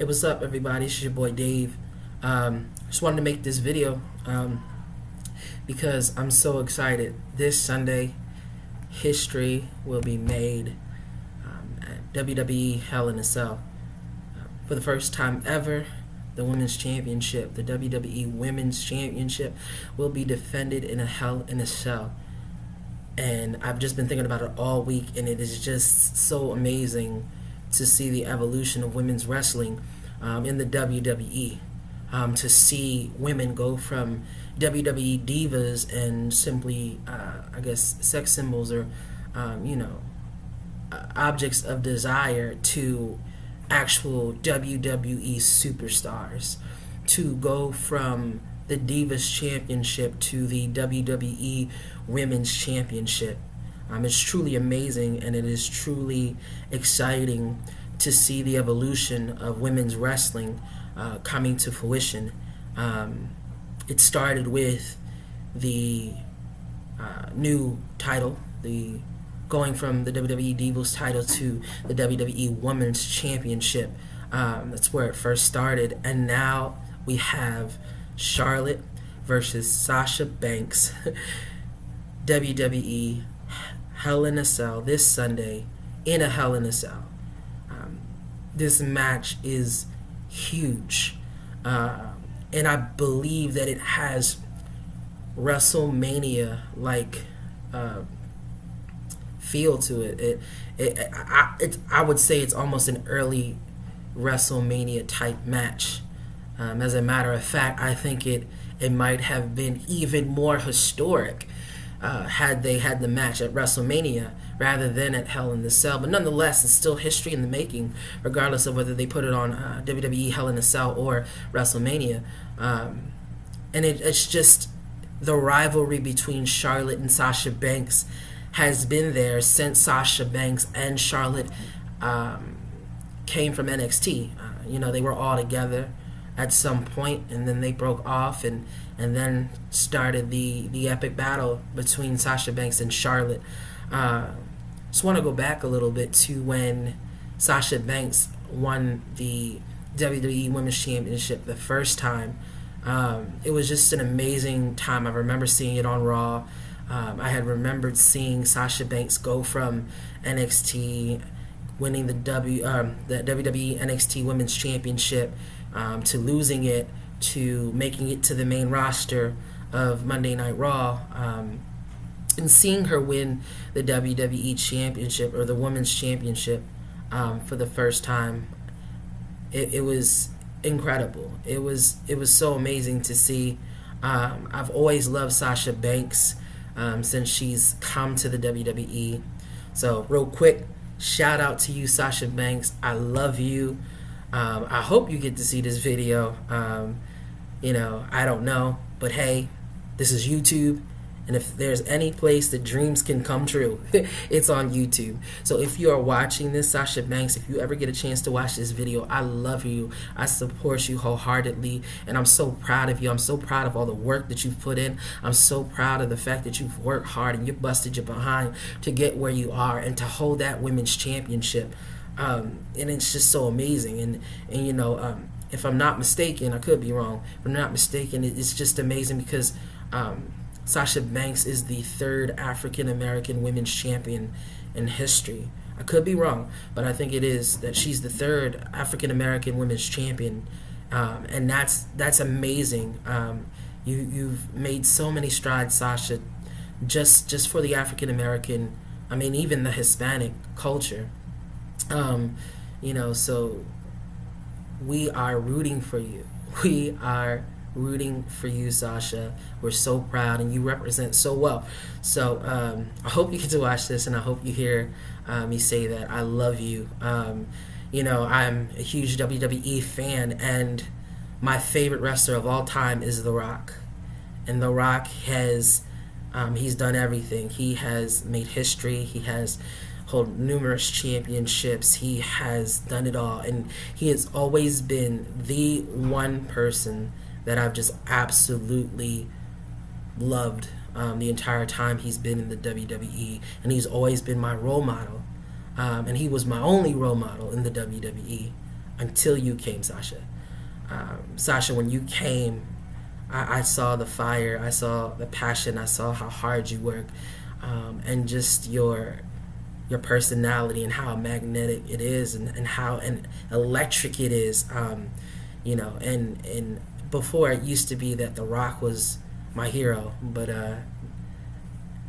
Hey, what's up, everybody? It's your boy Dave. Just wanted to make this video because I'm so excited. This Sunday, history will be made at WWE Hell in a Cell. For the first time ever, the Women's Championship, the WWE Women's Championship, will be defended in a Hell in a Cell. And I've just been thinking about it all week, and it is just so amazing to see the evolution of women's wrestling in the WWE. To see women go from WWE divas and simply, sex symbols or, objects of desire to actual WWE superstars. To go from the Divas Championship to the WWE Women's Championship. It's truly amazing, and it is truly exciting to see the evolution of women's wrestling coming to fruition. It started with the new title, the going from the WWE Divas title to the WWE Women's Championship. That's where it first started, and now we have Charlotte versus Sasha Banks. WWE Hell in a Cell this Sunday in a Hell in a Cell. This match is huge, and I believe that it has WrestleMania like feel to it. I would say it's almost an early WrestleMania type match. As a matter of fact, I think it might have been even more historic had they had the match at WrestleMania rather than at Hell in the Cell. But nonetheless, it's still history in the making, regardless of whether they put it on WWE Hell in a Cell or WrestleMania. And it's just the rivalry between Charlotte and Sasha Banks has been there since Sasha Banks and Charlotte came from NXT. They were all together at some point, and then they broke off and then started the epic battle between Sasha Banks and Charlotte. Just want to go back a little bit to when Sasha Banks won the WWE Women's Championship the first time. It was just an amazing time. I remember seeing it on Raw. I had remembered seeing Sasha Banks go from NXT, winning the WWE NXT Women's Championship, to losing it, to making it to the main roster of Monday Night Raw, and seeing her win the WWE Championship or the Women's Championship for the first time. It was incredible. It was so amazing to see. I've always loved Sasha Banks since she's come to the WWE. So real quick, shout out to you, Sasha Banks. I love you. I hope you get to see this video. I don't know, but hey, this is YouTube, and if there's any place that dreams can come true, it's on YouTube. So if you are watching this, Sasha Banks, if you ever get a chance to watch this video, I love you. I support you wholeheartedly, and I'm so proud of you. I'm so proud of all the work that you've put in. I'm so proud of the fact that you've worked hard and you busted your behind to get where you are and to hold that women's championship. And it's just so amazing. And if I'm not mistaken, I could be wrong, but I'm not mistaken, it's just amazing because Sasha Banks is the third African American women's champion in history. I could be wrong, but I think it is that she's the third African American women's champion, and that's amazing. You've made so many strides, Sasha, just for the African American, even the Hispanic culture. So we are rooting for you. We are rooting for you, Sasha. We're so proud, and you represent so well. So I hope you get to watch this, and I hope you hear me say that I love you. I'm a huge WWE fan, and my favorite wrestler of all time is The Rock. And The Rock has, he's done everything. He has made history. He has hold numerous championships. He has done it all, and he has always been the one person that I've just absolutely loved the entire time he's been in the WWE, and he's always been my role model, and he was my only role model in the WWE. until you came, Sasha. Sasha, when you came, I saw the fire, I saw the passion, I saw how hard you work, and just your personality and how magnetic it is, and how and electric it is. And before it used to be that The Rock was my hero, but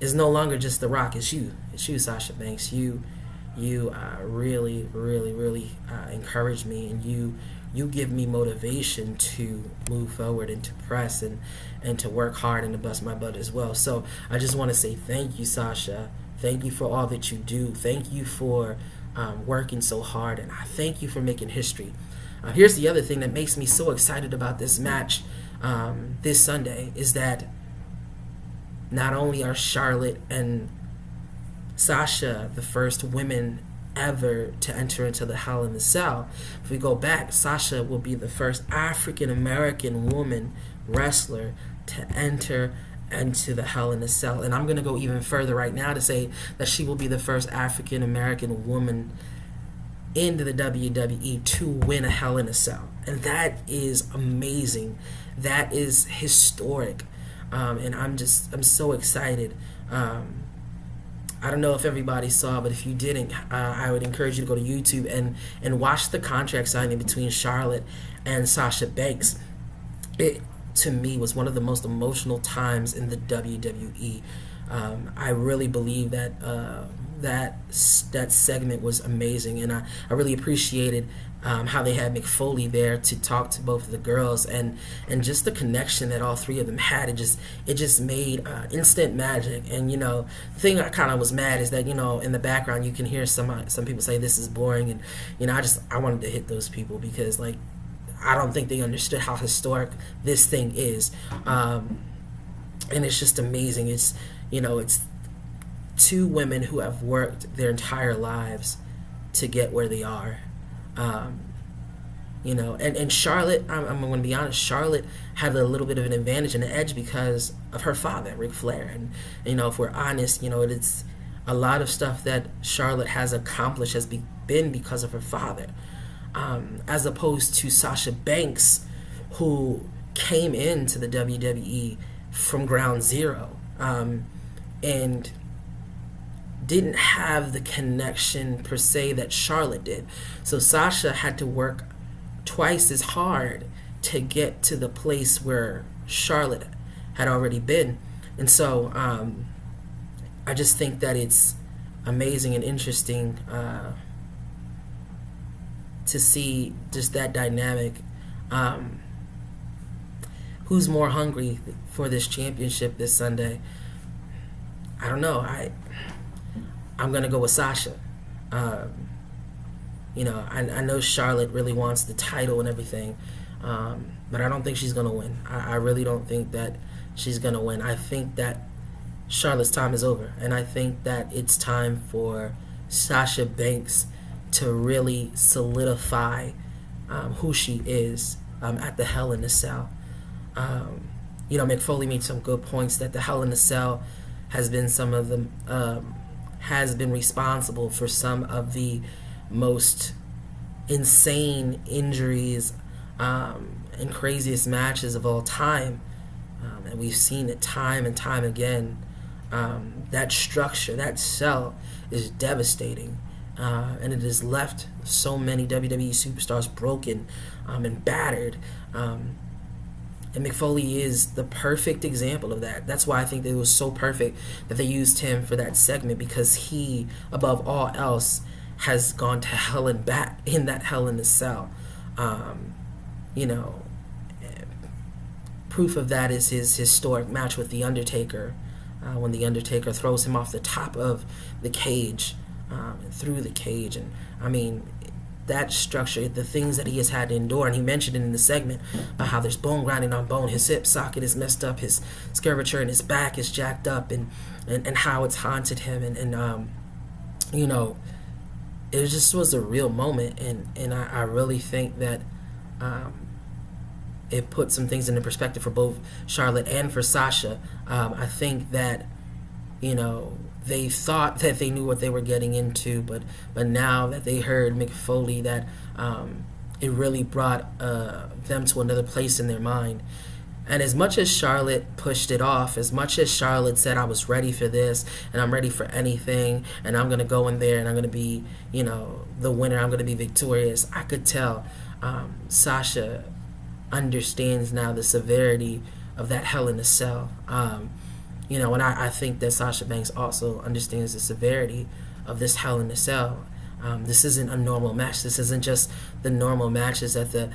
it's no longer just The Rock. It's you, Sasha Banks. You really, really, really encourage me, and you give me motivation to move forward and to press and to work hard and to bust my butt as well. So I just want to say thank you, Sasha. Thank you for all that you do. Thank you for working so hard, and I thank you for making history. Here's the other thing that makes me so excited about this match this Sunday is that not only are Charlotte and Sasha the first women ever to enter into the Hell in a Cell. If we go back, Sasha will be the first African American woman wrestler to enter into the Hell in a Cell. And I'm going to go even further right now to say that she will be the first African American woman into the WWE to win a Hell in a Cell. And that is amazing. That is historic. And I'm so excited. I don't know if everybody saw, but if you didn't, I would encourage you to go to YouTube and watch the contract signing between Charlotte and Sasha Banks. It, to me, was one of the most emotional times in the WWE. I really believe that that segment was amazing, and I really appreciated how they had Mick Foley there to talk to both of the girls, and just the connection that all three of them had. It just made instant magic. And the thing I kind of was mad is that in the background you can hear some people say this is boring, and I wanted to hit those people because I don't think they understood how historic this thing is, and it's just amazing. It's two women who have worked their entire lives to get where they are. And Charlotte, I'm going to be honest, Charlotte had a little bit of an advantage and an edge because of her father, Ric Flair. And if we're honest, it's a lot of stuff that Charlotte has accomplished has been because of her father, as opposed to Sasha Banks, who came into the WWE from ground zero, and didn't have the connection per se that Charlotte did. So Sasha had to work twice as hard to get to the place where Charlotte had already been. And so I just think that it's amazing and interesting to see just that dynamic. Who's more hungry for this championship this Sunday? I don't know. I'm going to go with Sasha. I know Charlotte really wants the title and everything, but I don't think she's going to win. I really don't think that she's going to win. I think that Charlotte's time is over, and I think that it's time for Sasha Banks to really solidify who she is at the Hell in a Cell. Mick Foley made some good points that the Hell in a Cell has been has been responsible for some of the most insane injuries and craziest matches of all time, and we've seen it time and time again. That structure, that cell, is devastating, and it has left so many WWE superstars broken and battered. And Mick Foley is the perfect example of that. That's why I think that it was so perfect that they used him for that segment, because he, above all else, has gone to hell and back in that Hell in a Cell. Proof of that is his historic match with The Undertaker, when The Undertaker throws him off the top of the cage, and through the cage. And that structure, the things that he has had to endure, and he mentioned it in the segment, how there's bone grinding on bone, his hip socket is messed up, his curvature in his back is jacked up, and how it's haunted him, and it just was a real moment, and I really think that it put some things into perspective for both Charlotte and for Sasha. I think that they thought that they knew what they were getting into, but now that they heard Mick Foley, that it really brought them to another place in their mind. And as much as Charlotte pushed it off, as much as Charlotte said, I was ready for this, and I'm ready for anything, and I'm going to go in there, and I'm going to be, the winner, I'm going to be victorious, I could tell Sasha understands now the severity of that Hell in a Cell. And I think that Sasha Banks also understands the severity of this Hell in a Cell. This isn't a normal match. This isn't just the normal matches that the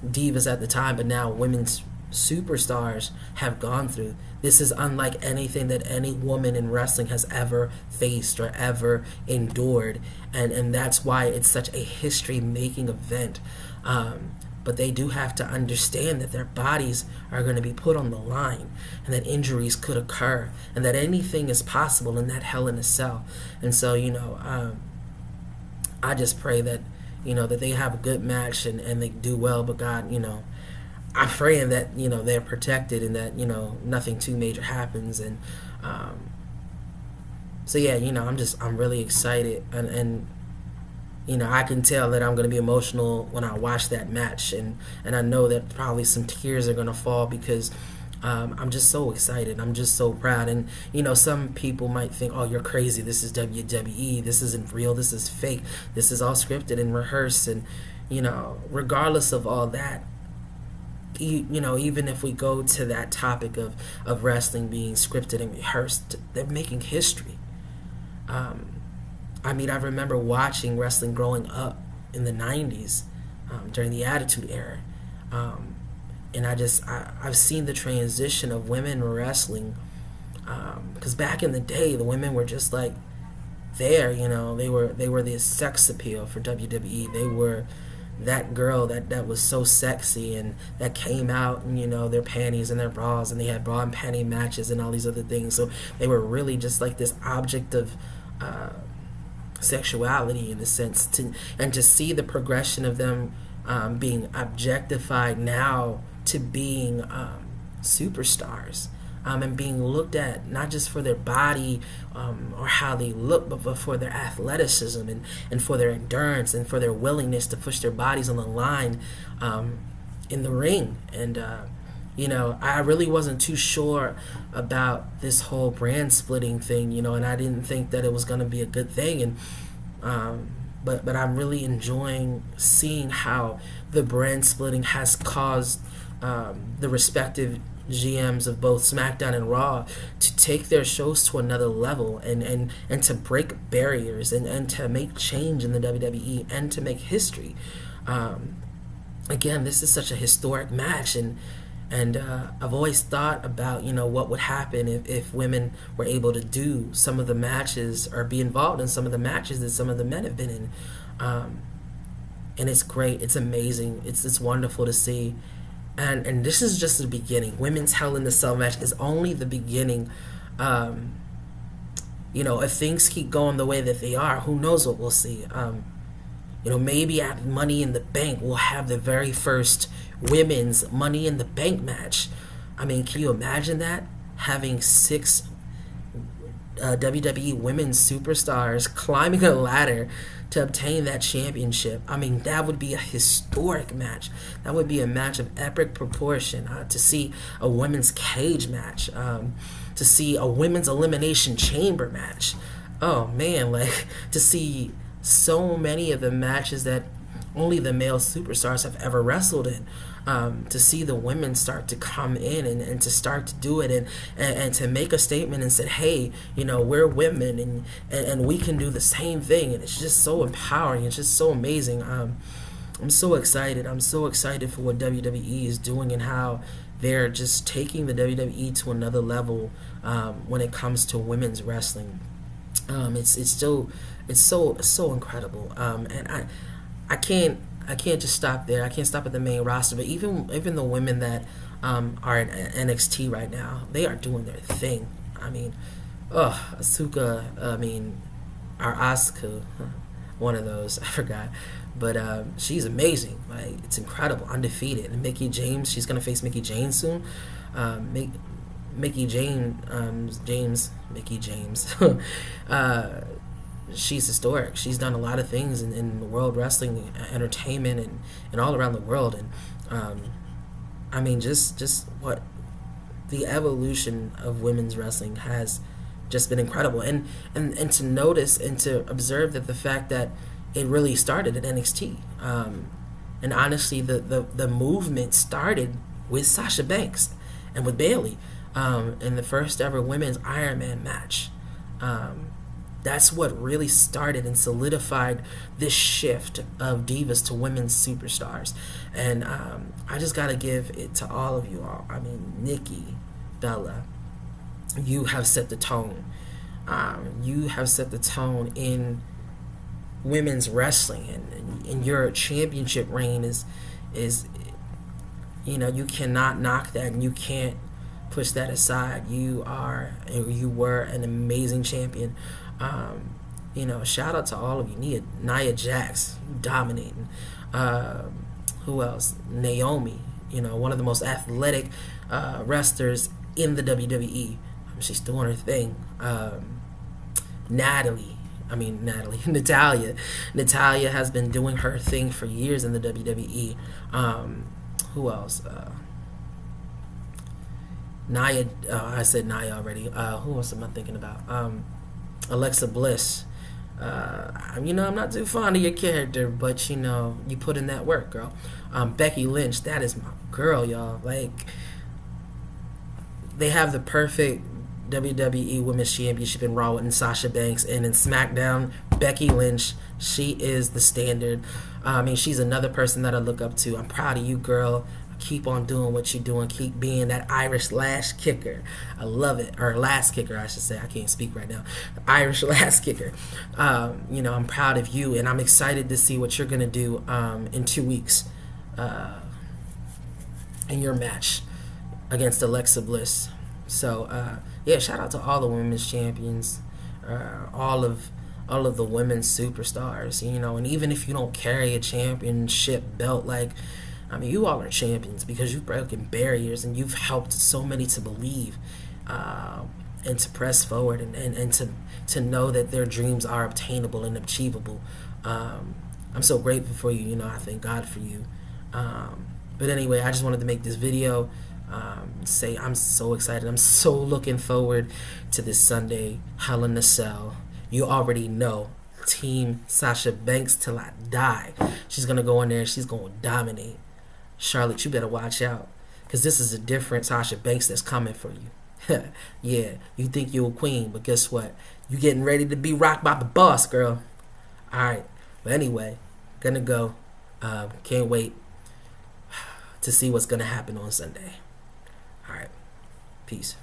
divas at the time, but now women's superstars have gone through. This is unlike anything that any woman in wrestling has ever faced or ever endured, and that's why it's such a history-making event. But they do have to understand that their bodies are going to be put on the line, and that injuries could occur, and that anything is possible in that Hell in a Cell. And so, I just pray that, that they have a good match and they do well. But God, I'm praying that, they're protected and that, nothing too major happens. And so, yeah, I'm really excited. And I can tell that I'm going to be emotional when I watch that match. And I know that probably some tears are going to fall because I'm just so excited. I'm just so proud. And, some people might think, oh, you're crazy. This is WWE. This isn't real. This is fake. This is all scripted and rehearsed. And, regardless of all that, even if we go to that topic of wrestling being scripted and rehearsed, they're making history. I remember watching wrestling growing up in the 90s during the Attitude Era. And I've seen the transition of women wrestling, because back in the day, the women were just like there, they were the sex appeal for WWE. They were that girl that was so sexy and that came out in, their panties and their bras, and they had bra and panty matches and all these other things. So they were really just like this object of sexuality in a sense, and to see the progression of them being objectified now to being superstars, and being looked at not just for their body or how they look, but for their athleticism and for their endurance and for their willingness to push their bodies on the line in the ring. And I really wasn't too sure about this whole brand splitting thing, and I didn't think that it was going to be a good thing. And but I'm really enjoying seeing how the brand splitting has caused the respective GMs of both SmackDown and Raw to take their shows to another level and to break barriers and to make change in the WWE and to make history. Again, this is such a historic match, and I've always thought about what would happen if women were able to do some of the matches or be involved in some of the matches that some of the men have been in, and it's great, it's amazing, it's wonderful to see. And this is just the beginning. Women's Hell in a Cell match is only the beginning. If things keep going the way that they are, who knows what we'll see. Maybe at Money in the Bank, we'll have the very first women's Money in the Bank match. Can you imagine that? Having 6 WWE women's superstars climbing a ladder to obtain that championship. That would be a historic match. That would be a match of epic proportion. To see a women's cage match, to see a women's elimination chamber match. Oh man, to see so many of the matches that only the male superstars have ever wrestled in. To see the women start to come in and to start to do it and to make a statement and say, hey, we're women and we can do the same thing. And it's just so empowering. It's just so amazing. I'm so excited. I'm so excited for what WWE is doing and how they're just taking the WWE to another level when it comes to women's wrestling. It's so incredible. And I can't just stop there. I can't stop at the main roster, but even the women that are in NXT right now, they are doing their thing. Asuka, or Asuka, one of those, I forgot, but she's amazing. It's incredible, undefeated. And Mickey James, she's gonna face Mickey James soon. Mickey James. she's historic. She's done a lot of things in the world wrestling, entertainment, and all around the world. And I mean, just what the evolution of women's wrestling has just been incredible. And to notice and to observe that the fact that it really started at NXT. And honestly, the movement started with Sasha Banks and with Bayley in the first ever women's Iron Man match. That's what really started and solidified this shift of divas to women's superstars. And I just got to give it to all of you all. I mean, Nikki, Bella, you have set the tone. You have set the tone in women's wrestling, and your championship reign is you cannot knock that, and you can't push that aside. You were an amazing champion. Shout out to all of you. Nia Jax, dominating. Who else? Naomi, one of the most athletic wrestlers in the WWE. She's doing her thing. Natalia. Natalia has been doing her thing for years in the WWE. Who else? Nia. I said Nia already. Who else am I thinking about? Alexa Bliss. I'm not too fond of your character, but you put in that work, girl. Becky Lynch. That is my girl, y'all. Like, they have the perfect WWE Women's Championship in Raw and Sasha Banks, and in SmackDown, Becky Lynch. She is the standard. She's another person that I look up to. I'm proud of you, girl. Keep on doing what you're doing. Keep being that Irish lash kicker. I love it. Or last kicker, I should say. I can't speak right now. Irish last kicker. I'm proud of you, and I'm excited to see what you're going to do in 2 weeks in your match against Alexa Bliss. So, shout out to all the women's champions, all of the women's superstars, and even if you don't carry a championship belt, you all are champions because you've broken barriers and you've helped so many to believe and to press forward and to know that their dreams are obtainable and achievable. I'm so grateful for you. I thank God for you. But anyway, I just wanted to make this video. Say I'm so excited. I'm so looking forward to this Sunday Hell in a Cell. You already know, Team Sasha Banks till I die. She's gonna go in there and she's gonna dominate. Charlotte, you better watch out, because this is a different Sasha Banks that's coming for you. Yeah, you think you're a queen, but guess what? You getting ready to be rocked by the boss, girl. Alright, but anyway, gonna go. Can't wait to see what's gonna happen on Sunday. Alright, peace.